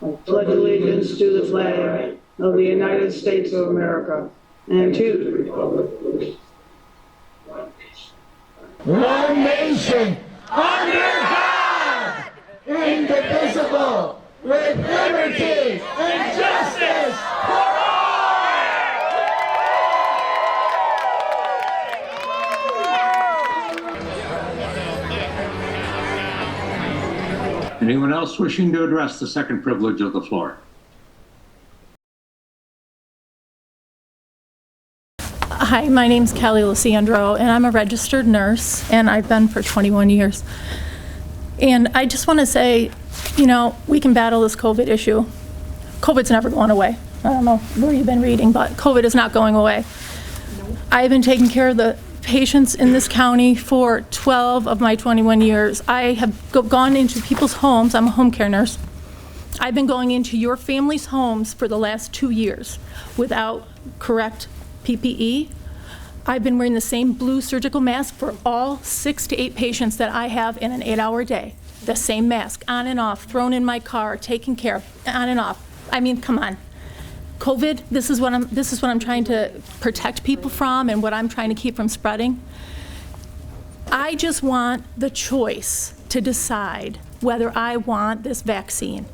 I pledge allegiance to the flag of the United States of America and to the republic for which one nation, under God, indivisible, with liberty and justice for all. Anyone else wishing to address the second privilege of the floor? Hi, my name's Kelly Losandro, and I'm a registered nurse, and I've been for 21 years. And I just want to say, you know, we can battle this COVID issue. COVID's never going away. I don't know where you've been reading, but COVID is not going away. I've been taking care of the patients in this county for 12 of my 21 years. I have gone into people's homes. I'm a home care nurse. I've been going into your family's homes for the last 2 years without correct PPE. I've been wearing the same blue surgical mask for all 6 to 8 patients that I have in an 8-hour day. The same mask, on and off, thrown in my car, taken care of, on and off. I mean, come on. COVID, this is what I'm trying to protect people from and what I'm trying to keep from spreading. I just want the choice to decide whether I want this vaccine.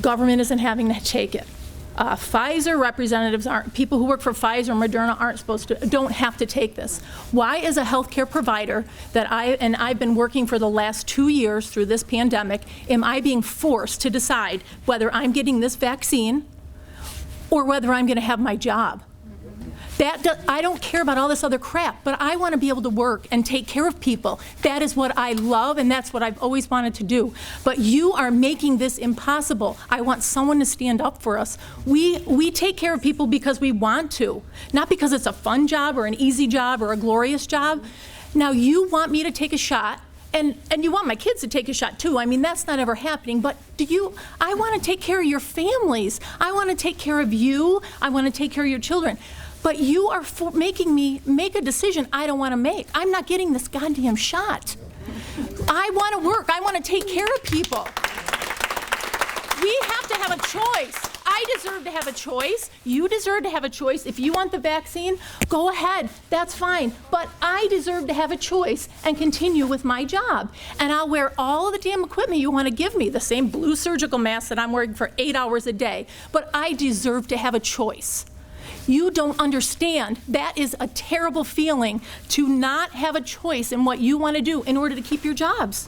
Government isn't having to take it. Pfizer representatives aren't, people who work for Pfizer and Moderna don't have to take this. Why, as a healthcare provider I've been working for the last 2 years through this pandemic, am I being forced to decide whether I'm getting this vaccine or whether I'm going to have my job? I don't care about all this other crap, but I want to be able to work and take care of people. That is what I love, and that's what I've always wanted to do. But you are making this impossible. I want someone to stand up for us. We take care of people because we want to, not because it's a fun job or an easy job or a glorious job. Now you want me to take a shot, and you want my kids to take a shot too. I mean, that's not ever happening, but I want to take care of your families. I want to take care of you. I want to take care of your children. But you are making me make a decision I don't want to make. I'm not getting this goddamn shot. I want to work. I want to take care of people. We have to have a choice. I deserve to have a choice. You deserve to have a choice. If you want the vaccine, go ahead. That's fine. But I deserve to have a choice and continue with my job. And I'll wear all of the damn equipment you want to give me, the same blue surgical mask that I'm wearing for 8 hours a day. But I deserve to have a choice. You don't understand. That is a terrible feeling, to not have a choice in what you want to do in order to keep your jobs.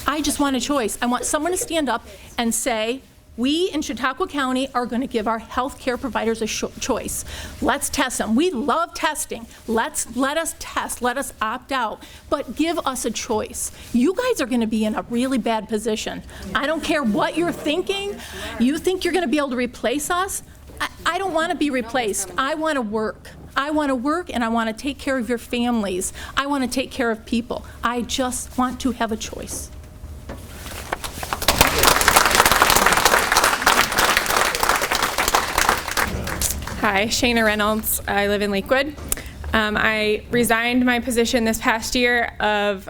I just want a choice. I want someone to stand up and say, we in Chautauqua County are going to give our health care providers a choice. Let's test them. We love testing. Let us test. Let us opt out. But give us a choice. You guys are going to be in a really bad position. I don't care what you're thinking. You think you're going to be able to replace us? I don't want to be replaced. I want to work. I want to work, and I want to take care of your families. I want to take care of people. I just want to have a choice. Hi, Shana Reynolds. I live in Lakewood. I resigned my position this past year of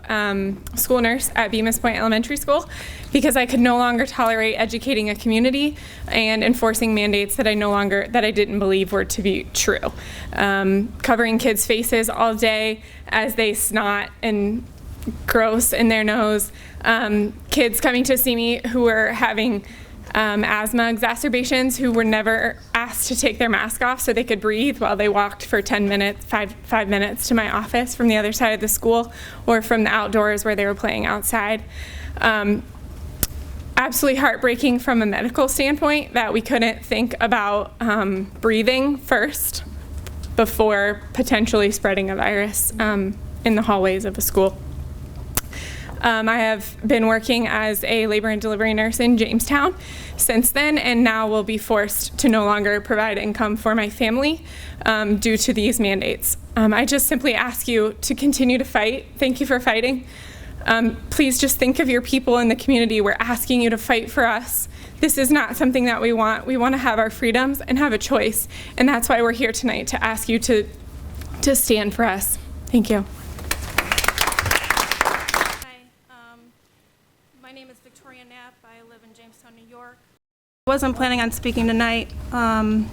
school nurse at Bemis Point Elementary School because I could no longer tolerate educating a community and enforcing mandates that I didn't believe were to be true. Covering kids' faces all day as they snot and gross in their nose. Kids coming to see me who were having asthma exacerbations, who were never asked to take their mask off so they could breathe while they walked for 10 minutes, five minutes to my office from the other side of the school or from the outdoors where they were playing outside. Absolutely heartbreaking from a medical standpoint that we couldn't think about breathing first before potentially spreading a virus in the hallways of a school. I have been working as a labor and delivery nurse in Jamestown since then, and now will be forced to no longer provide income for my family due to these mandates. I just simply ask you to continue to fight. Thank you for fighting. Please just think of your people in the community. We're asking you to fight for us. This is not something that we want. We want to have our freedoms and have a choice, and that's why we're here tonight, to ask you to stand for us. Thank you. My name is Victoria Knapp. I live in Jamestown, New York. Wasn't planning on speaking tonight. I'm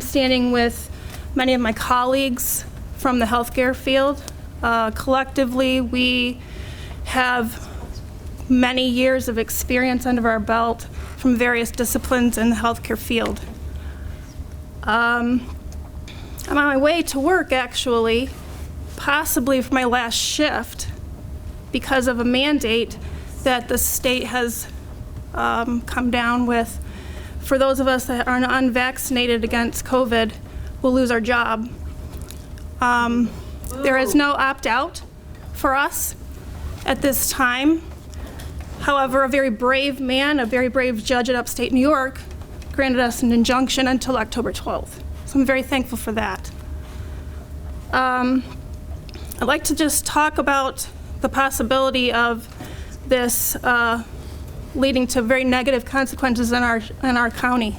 standing with many of my colleagues from the healthcare field. Collectively, we have many years of experience under our belt from various disciplines in the healthcare field. I'm on my way to work, actually, possibly for my last shift, because of a mandate that the state has come down with. For those of us that are unvaccinated against COVID, we'll lose our job. There is no opt-out for us at this time. However, a very brave man, a very brave judge at upstate New York, granted us an injunction until October 12th. So I'm very thankful for that. I'd like to just talk about the possibility of this leading to very negative consequences in our county.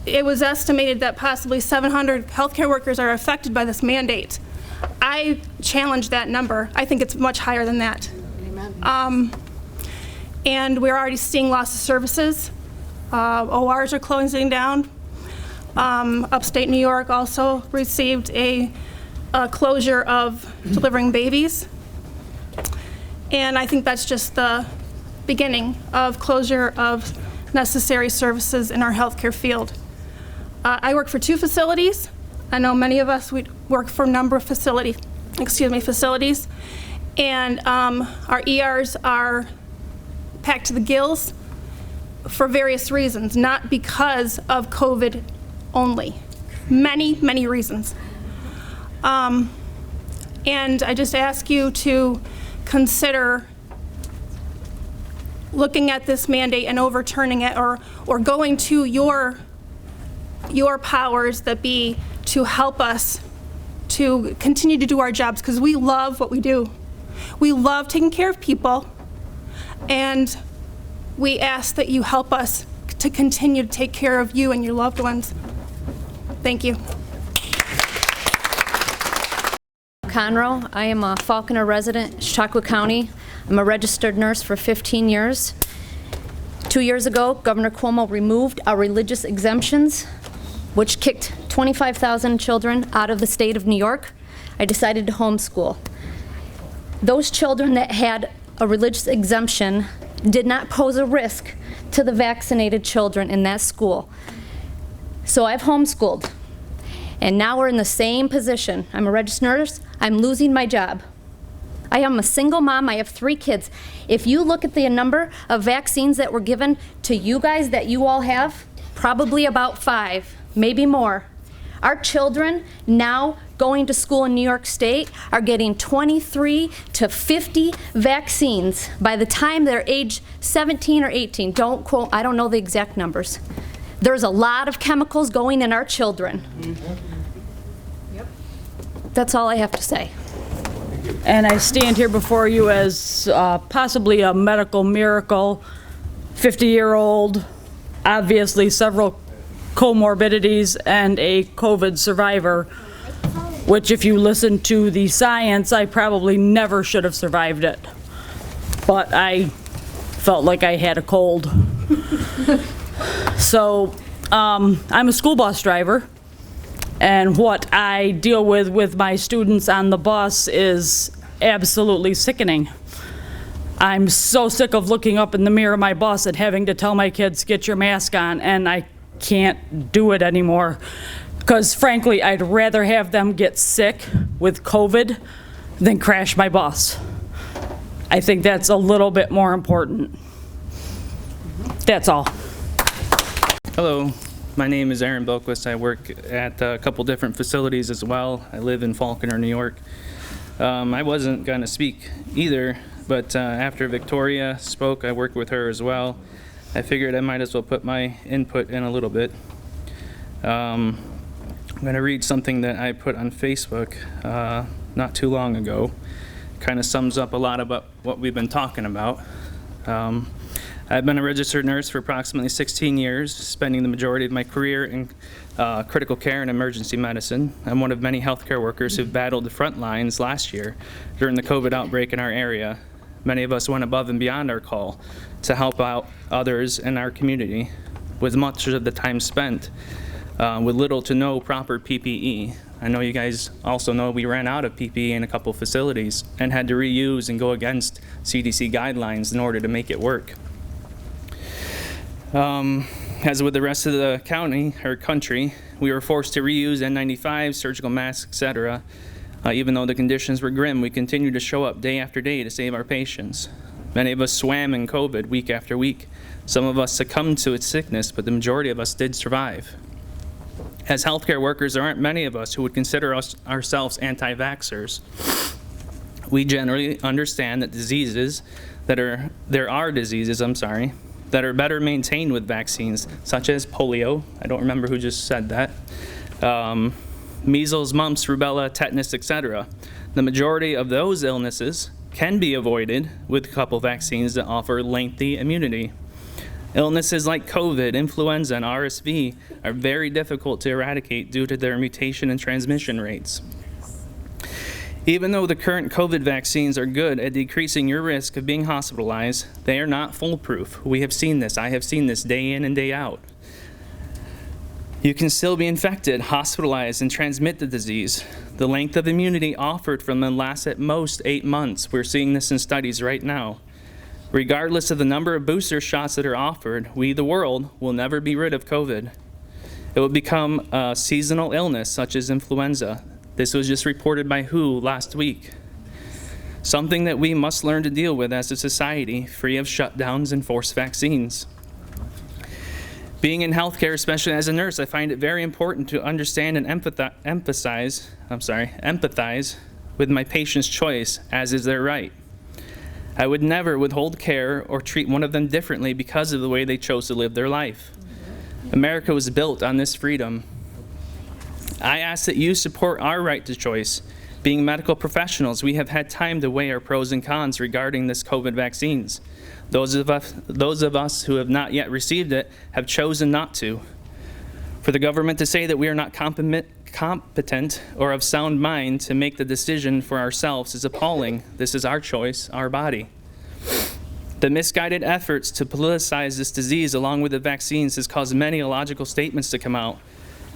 It was estimated that possibly 700 healthcare workers are affected by this mandate. I challenge that number. I think it's much higher than that. And we're already seeing loss of services. ORs are closing down. Upstate New York also received a closure of delivering babies. And I think that's just the beginning of closure of necessary services in our healthcare field. I work for 2 facilities. I know many of us, we work for a number of facilities. And our ERs are packed to the gills for various reasons, not because of COVID only. Many, many reasons. And I just ask you to consider looking at this mandate and overturning it, or going to your powers that be to help us to continue to do our jobs, because we love what we do. We love taking care of people, and we ask that you help us to continue to take care of you and your loved ones. Thank you. Conroe. I am a Falconer resident, Chautauqua County. I'm a registered nurse for 15 years. 2 years ago, Governor Cuomo removed our religious exemptions, which kicked 25,000 children out of the state of New York. I decided to homeschool. Those children that had a religious exemption did not pose a risk to the vaccinated children in that school. So I've homeschooled. And now we're in the same position. I'm a registered nurse. I'm losing my job. I am a single mom. I have 3 kids. If you look at the number of vaccines that were given to you guys that you all have, probably about 5, maybe more. Our children now going to school in New York State are getting 23 to 50 vaccines by the time they're age 17 or 18. Don't quote, I don't know the exact numbers. There's a lot of chemicals going in our children. Yep. That's all I have to say. And I stand here before you as possibly a medical miracle, 50-year-old, obviously several comorbidities, and a COVID survivor, which if you listen to the science, I probably never should have survived it. But I felt like I had a cold. So I'm a school bus driver, and what I deal with my students on the bus is absolutely sickening. I'm so sick of looking up in the mirror of my bus and having to tell my kids, get your mask on, and I can't do it anymore. Because frankly, I'd rather have them get sick with COVID than crash my bus. I think that's a little bit more important. That's all. Hello, my name is Aaron Belquist. I work at a couple different facilities as well. I live in Falconer, New York. I wasn't going to speak either, but after Victoria spoke, I worked with her as well. I figured I might as well put my input in a little bit. I'm going to read something that I put on Facebook not too long ago. Kind of sums up a lot about what we've been talking about. I've been a registered nurse for approximately 16 years, spending the majority of my career in critical care and emergency medicine. I'm one of many healthcare workers who've battled the front lines last year during the COVID outbreak in our area. Many of us went above and beyond our call to help out others in our community, with much of the time spent with little to no proper PPE. I know you guys also know we ran out of PPE in a couple facilities and had to reuse and go against CDC guidelines in order to make it work. As with the rest of the county or country, we were forced to reuse N95, surgical masks, etc. Even though the conditions were grim, we continued to show up day after day to save our patients. Many of us swam in COVID week after week. Some of us succumbed to its sickness, but the majority of us did survive. As healthcare workers, there aren't many of us who would consider ourselves anti-vaxxers. We generally understand that there are diseases that are better maintained with vaccines, such as polio. I don't remember who just said that. Measles, mumps, rubella, tetanus, etc. The majority of those illnesses can be avoided with a couple vaccines that offer lengthy immunity. Illnesses like COVID, influenza, and RSV are very difficult to eradicate due to their mutation and transmission rates. Even though the current COVID vaccines are good at decreasing your risk of being hospitalized, they are not foolproof. We have seen this. I have seen this day in and day out. You can still be infected, hospitalized, and transmit the disease. The length of immunity offered from them lasts at most 8 months. We're seeing this in studies right now. Regardless of the number of booster shots that are offered, we, the world, will never be rid of COVID. It will become a seasonal illness such as influenza. This was just reported by WHO last week. Something that we must learn to deal with as a society, free of shutdowns and forced vaccines. Being in healthcare, especially as a nurse, I find it very important to understand and empathize with my patient's choice, as is their right. I would never withhold care or treat one of them differently because of the way they chose to live their life. America was built on this freedom. I ask that you support our right to choice. Being medical professionals, we have had time to weigh our pros and cons regarding this COVID vaccines. Those of us who have not yet received it have chosen not to. For the government to say that we are not competent or of sound mind to make the decision for ourselves is appalling. This is our choice, our body. The misguided efforts to politicize this disease along with the vaccines has caused many illogical statements to come out.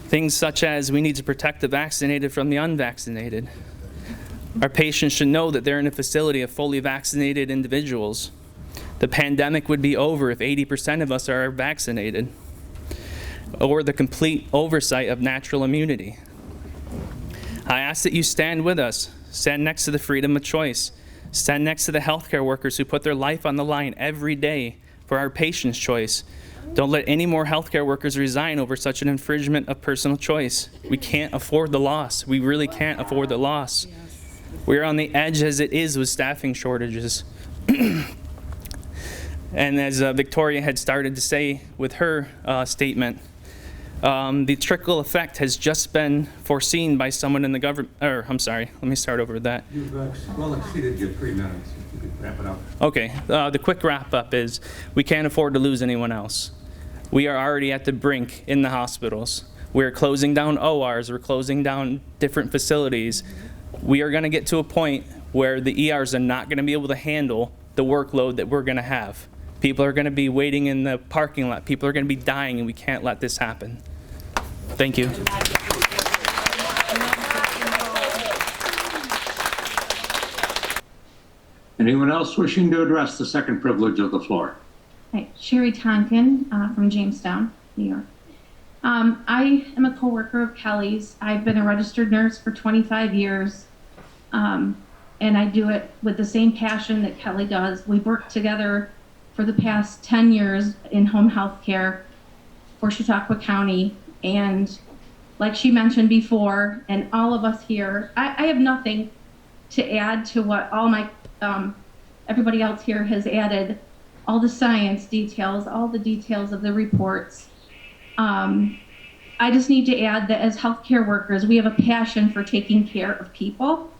Things such as, we need to protect the vaccinated from the unvaccinated. Our patients should know that they're in a facility of fully vaccinated individuals. The pandemic would be over if 80% of us are vaccinated, or the complete oversight of natural immunity. I ask that you stand with us, stand next to the freedom of choice, stand next to the healthcare workers who put their life on the line every day for our patients' choice. Don't let any more healthcare workers resign over such an infringement of personal choice. We can't afford the loss. We really can't afford the loss. We're on the edge as it is with staffing shortages. And as Victoria had started to say with her statement, the trickle effect has just been foreseen by someone in the government, I'm sorry, let me start over with that. You've well exceeded your 3 minutes. If you could wrap it up. Okay, the quick wrap up is we can't afford to lose anyone else. We are already at the brink in the hospitals. We're closing down ORs, we're closing down different facilities. We are gonna get to a point where the ERs are not gonna be able to handle the workload that we're gonna have. People are gonna be waiting in the parking lot. People are gonna be dying, and we can't let this happen. Thank you. Anyone else wishing to address the second privilege of the floor? Hi, Sherry Tonkin from Jamestown, New York. I am a co-worker of Kelly's. I've been a registered nurse for 25 years, and I do it with the same passion that Kelly does. We've worked together for the past 10 years in home health care for Chautauqua County. And like she mentioned before, and all of us here, I have nothing to add to what all my everybody else here has added, all the science details, all the details of the reports. I just need to add that as healthcare workers, we have a passion for taking care of people,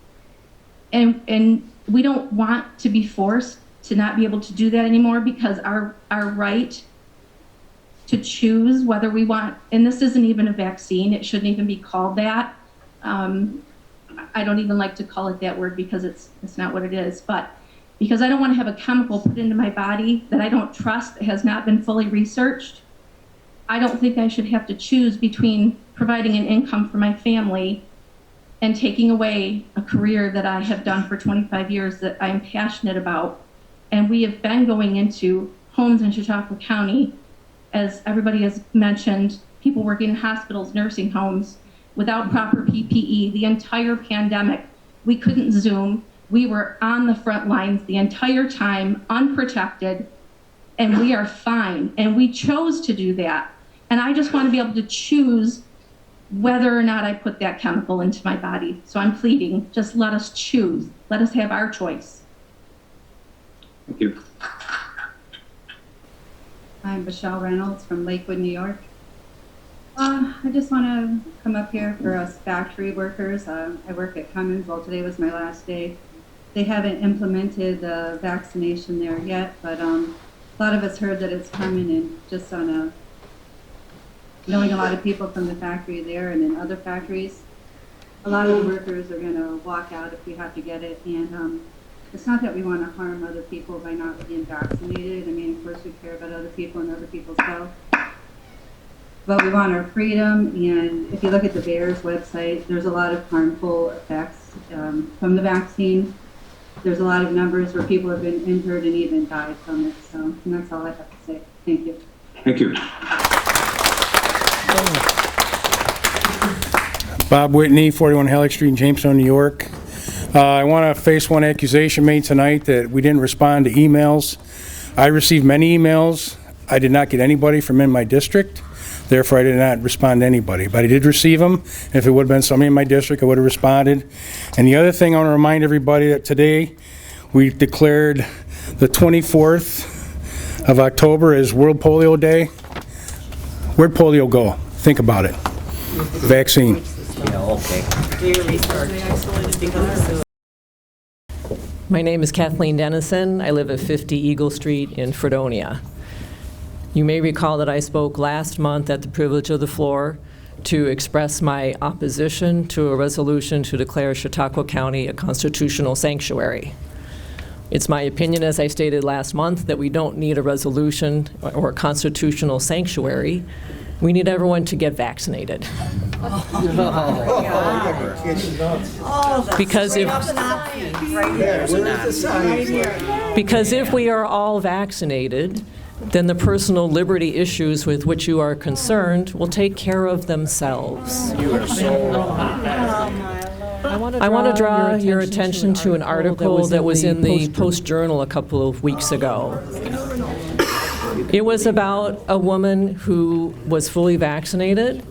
and we don't want to be forced to not be able to do that anymore, because our right to choose whether we want, and this isn't even a vaccine, it shouldn't even be called that. I don't even like to call it that word because it's not what it is, but because I don't want to have a chemical put into my body that I don't trust, that has not been fully researched. I don't think I should have to choose between providing an income for my family and taking away a career that I have done for 25 years that I'm passionate about. And we have been going into homes in Chautauqua County, as everybody has mentioned, people working in hospitals, nursing homes, without proper PPE. The entire pandemic, we couldn't Zoom. We were on the front lines the entire time, unprotected, and we are fine. And we chose to do that. And I just want to be able to choose whether or not I put that chemical into my body. So I'm pleading, just let us choose. Let us have our choice. Thank you. I'm Michelle Reynolds from Lakewood, New York. I just want to come up here for us factory workers. I work at Cummins. Well, today was my last day. They haven't implemented the vaccination there yet, but a lot of us heard that it's coming, and just on knowing a lot of people from the factory there and in other factories, a lot of the workers are going to walk out if we have to get it. And it's not that we want to harm other people by not being vaccinated. I mean, of course we care about other people and other people's health, but we want our freedom. And if you look at the VAERS website, there's a lot of harmful effects from the vaccine. There's a lot of numbers where people have been injured and even died from it. So, and that's all I have to say. Thank you. Thank you. Bob Whitney, 41 Halleck Street in Jamestown, New York. I want to face one accusation made tonight that we didn't respond to emails. I received many emails. I did not get anybody from in my district. Therefore, I did not respond to anybody. But I did receive them. If it would have been somebody in my district, I would have responded. And the other thing, I want to remind everybody that today we declared the 24th of October as World Polio Day. Where'd polio go? Think about it. Vaccine. My name is Kathleen Dennison. I live at 50 Eagle Street in Fredonia. You may recall that I spoke last month at the privilege of the floor to express my opposition to a resolution to declare Chautauqua County a constitutional sanctuary. It's my opinion, as I stated last month, that we don't need a resolution or a constitutional sanctuary. We need everyone to get vaccinated. Because if we are all vaccinated, then the personal liberty issues with which you are concerned will take care of themselves. I want to draw your attention to an article that was in the Post-Journal a couple of weeks ago. It was about a woman who was fully vaccinated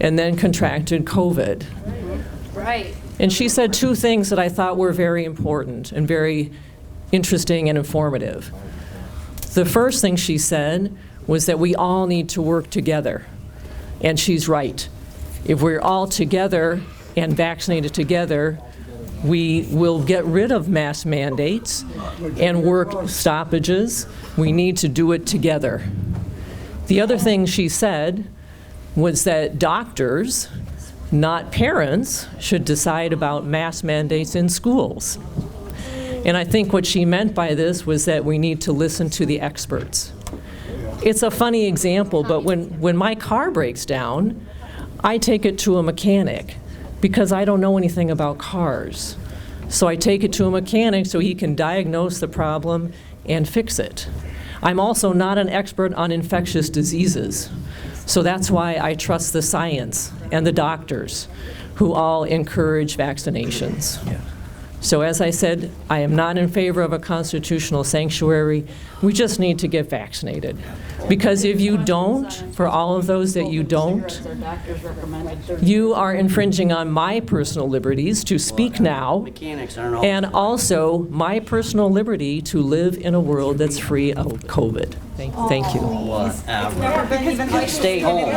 and then contracted COVID. Right. And she said two things that I thought were very important and very interesting and informative. The first thing she said was that we all need to work together. And she's right. If we're all together and vaccinated together, we will get rid of mass mandates and work stoppages. We need to do it together. The other thing she said was that doctors, not parents, should decide about mass mandates in schools. And I think what she meant by this was that we need to listen to the experts. It's a funny example, but when my car breaks down, I take it to a mechanic because I don't know anything about cars. So I take it to a mechanic so he can diagnose the problem and fix it. I'm also not an expert on infectious diseases. So that's why I trust the science and the doctors who all encourage vaccinations. So as I said, I am not in favor of a constitutional sanctuary. We just need to get vaccinated. Because if you don't, for all of those that you don't, you are infringing on my personal liberties to speak now, and also my personal liberty to live in a world that's free of COVID. Thank you. Stay home.